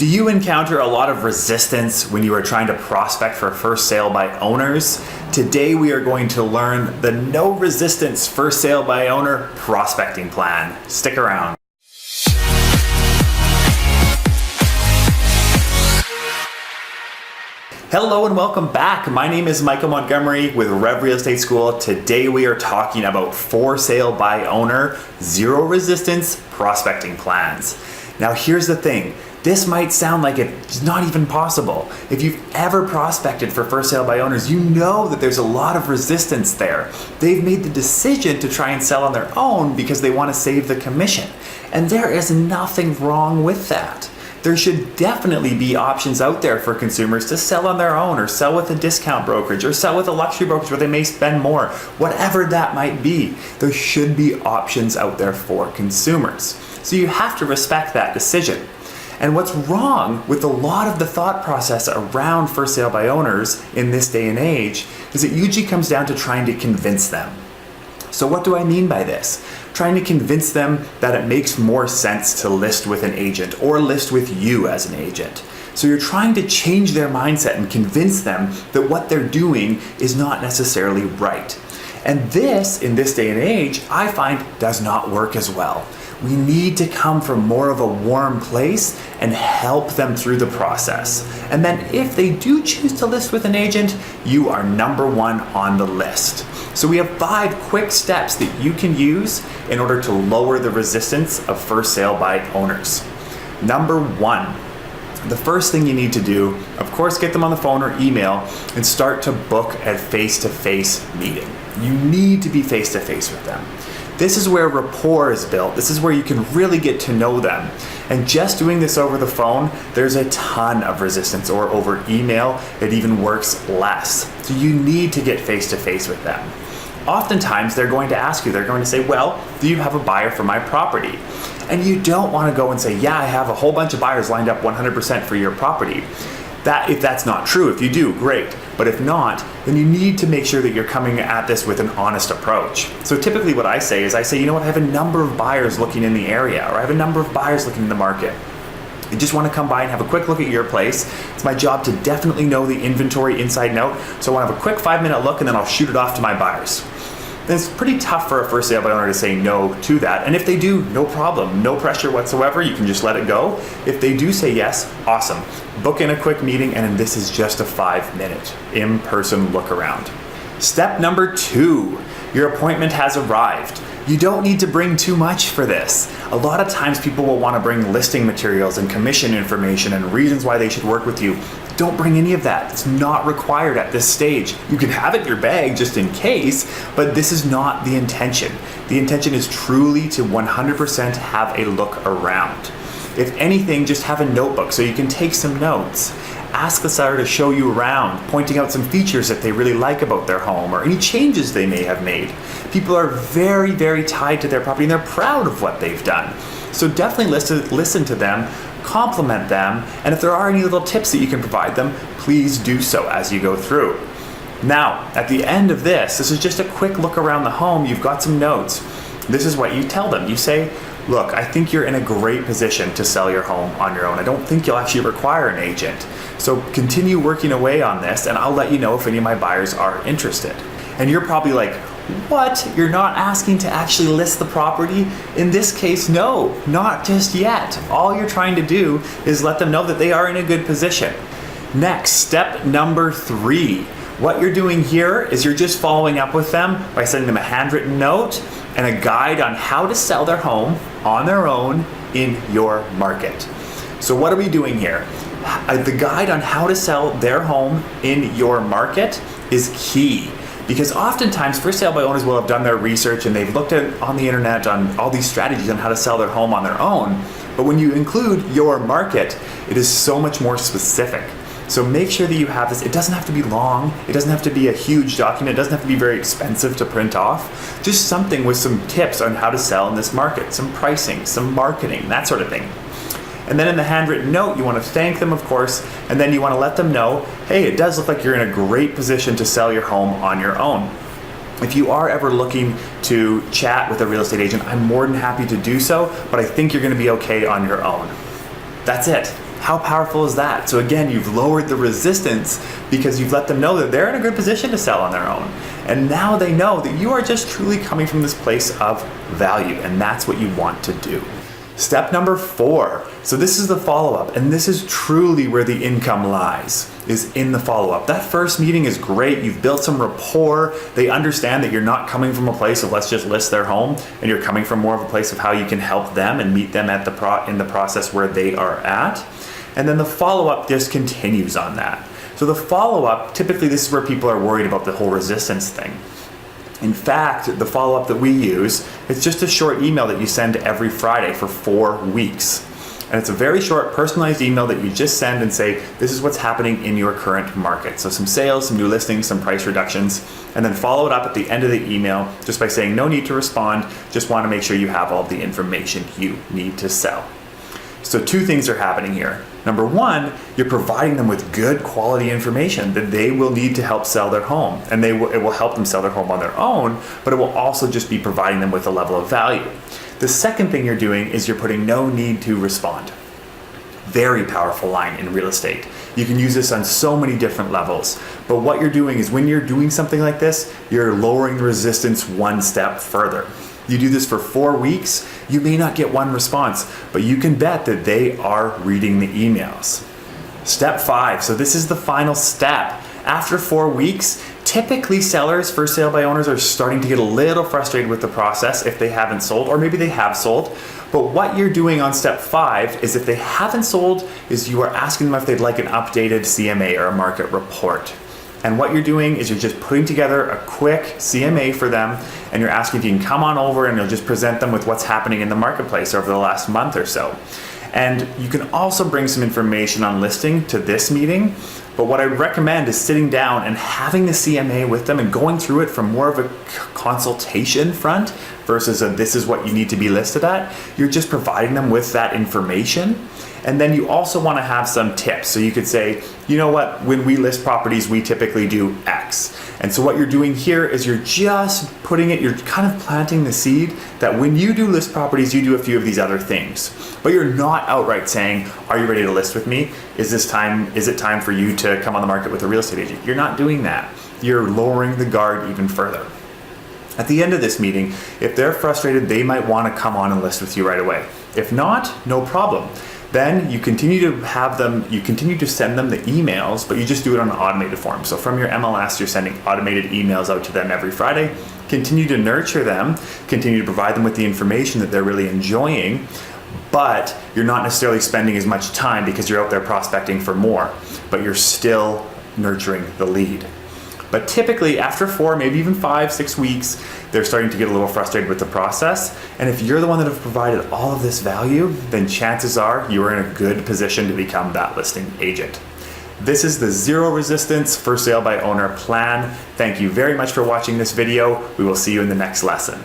Do you encounter a lot of resistance when you are trying to prospect for first sale by owners? Today we are going to learn the no resistance first sale by owner prospecting plan. Stick around. Hello and welcome back. My name is Michael Montgomery with Rev Real Estate School. Today we are talking about for sale by owner, zero resistance prospecting plans. Now here's the thing. This might sound like it's not even possible. If you've ever prospected for first sale by owners, you know that there's a lot of resistance there. They've made the decision to try and sell on their own because they want to save the commission. And there is nothing wrong with that. There should definitely be options out there for consumers to sell on their own or sell with a discount brokerage or sell with a luxury brokerage where they may spend more, whatever that might be. There should be options out there for consumers. So you have to respect that decision. And what's wrong with a lot of the thought process around first sale by owners in this day and age is it usually comes down to trying to convince them. So what do I mean by this? Trying to convince them that it makes more sense to list with an agent or list with you as an agent. So you're trying to change their mindset and convince them that what they're doing is not necessarily right. And this, in this day and age, I find does not work as well. We need to come from more of a warm place and help them through the process. And then if they do choose to list with an agent, you are number one on the list. So we have 5 quick steps that you can use in order to lower the resistance of first sale by owners. Number 1, the first thing you need to do, of course, get them on the phone or email and start to book a face-to-face meeting. You need to be face-to-face with them. This is where rapport is built. This is where you can really get to know them. And just doing this over the phone, there's a ton of resistance, or over email, it even works less. So you need to get face-to-face with them. Oftentimes, they're going to ask you, they're going to say, well, do you have a buyer for my property? And you don't want to go and say, yeah, I have a whole bunch of buyers lined up 100% for your property. If that's not true, if you do, great. But if not, then you need to make sure that you're coming at this with an honest approach. So typically what I say, you know what, I have a number of buyers looking in the area, or I have a number of buyers looking in the market. I just want to come by and have a quick look at your place. It's my job to definitely know the inventory inside and out. So I want to have a quick 5-minute look and then I'll shoot it off to my buyers. And it's pretty tough for a first sale by owner to say no to that. And if they do, no problem, no pressure whatsoever. You can just let it go. If they do say yes, awesome. Book in a quick meeting, and this is just a 5-minute in-person look around. Step number 2, your appointment has arrived. You don't need to bring too much for this. A lot of times people will want to bring listing materials and commission information and reasons why they should work with you. Don't bring any of that. It's not required at this stage. You can have it in your bag just in case, but this is not the intention. The intention is truly to 100% have a look around. If anything, just have a notebook so you can take some notes. Ask the seller to show you around, pointing out some features that they really like about their home or any changes they may have made. People are very, very tied to their property and they're proud of what they've done. So definitely listen to them, compliment them, and if there are any little tips that you can provide them, please do so as you go through. Now, at the end of this is just a quick look around the home. You've got some notes. This is what you tell them. You say, look, I think you're in a great position to sell your home on your own. I don't think you'll actually require an agent. So continue working away on this and I'll let you know if any of my buyers are interested. And you're probably like, what? You're not asking to actually list the property? In this case, no, not just yet. All you're trying to do is let them know that they are in a good position. Next, step number 3. What you're doing here is you're just following up with them by sending them a handwritten note and a guide on how to sell their home on their own in your market. So what are we doing here? The guide on how to sell their home in your market is key. Because oftentimes first sale by owners will have done their research and they've looked at on the internet on all these strategies on how to sell their home on their own. But when you include your market, it is so much more specific. So make sure that you have this. It doesn't have to be long. It doesn't have to be a huge document. It doesn't have to be very expensive to print off. Just something with some tips on how to sell in this market, some pricing, some marketing, that sort of thing. And then in the handwritten note, you want to thank them, of course, and then you want to let them know, hey, it does look like you're in a great position to sell your home on your own. If you are ever looking to chat with a real estate agent, I'm more than happy to do so, but I think you're going to be okay on your own. That's it. How powerful is that? So again, you've lowered the resistance because you've let them know that they're in a good position to sell on their own. And now they know that you are just truly coming from this place of value, and that's what you want to do. Step number 4. So this is the follow-up, and this is truly where the income lies, is in the follow-up. That first meeting is great. You've built some rapport. They understand that you're not coming from a place of let's just list their home, and you're coming from more of a place of how you can help them and meet them at in the process where they are at. And then the follow-up just continues on that. So the follow-up, typically this is where people are worried about the whole resistance thing. In fact, the follow-up that we use, it's just a short email that you send every Friday for 4 weeks. And it's a very short personalized email that you just send and say, this is what's happening in your current market. So some sales, some new listings, some price reductions, and then follow it up at the end of the email just by saying no need to respond, just want to make sure you have all the information you need to sell. So 2 things are happening here. Number 1, you're providing them with good quality information that they will need to help sell their home. And it will help them sell their home on their own, but it will also just be providing them with a level of value. The second thing you're doing is you're putting no need to respond. Very powerful line in real estate. You can use this on so many different levels. But what you're doing is when you're doing something like this, you're lowering the resistance 1 step further. You do this for 4 weeks, you may not get 1 response, but you can bet that they are reading the emails. Step 5, so this is the final step. After 4 weeks, typically sellers, first sale by owners, are starting to get a little frustrated with the process if they haven't sold, or maybe they have sold. But what you're doing on step 5 is if they haven't sold, is you are asking them if they'd like an updated CMA or a market report. And what you're doing is you're just putting together a quick CMA for them, and you're asking if you can come on over and you'll just present them with what's happening in the marketplace over the last month or so. And you can also bring some information on listing to this meeting, but what I recommend is sitting down and having the CMA with them and going through it from more of a consultation front versus a this is what you need to be listed at. You're just providing them with that information. And then you also want to have some tips. So you could say, you know what, when we list properties, we typically do X. And so what you're doing here is you're just putting it, you're kind of planting the seed that when you do list properties, you do a few of these other things. But you're not outright saying, are you ready to list with me? Is it time for you to come on the market with a real estate agent? You're not doing that. You're lowering the guard even further. At the end of this meeting, if they're frustrated, they might want to come on and list with you right away. If not, no problem. Then you continue to send them the emails, but you just do it on an automated form. So from your MLS, you're sending automated emails out to them every Friday. Continue to nurture them, continue to provide them with the information that they're really enjoying, but you're not necessarily spending as much time because you're out there prospecting for more, but you're still nurturing the lead. But typically after 4, maybe even 5, 6 weeks, they're starting to get a little frustrated with the process. And if you're the one that have provided all of this value, then chances are you are in a good position to become that listing agent. This is the Zero Resistance for Sale by Owner plan. Thank you very much for watching this video. We will see you in the next lesson.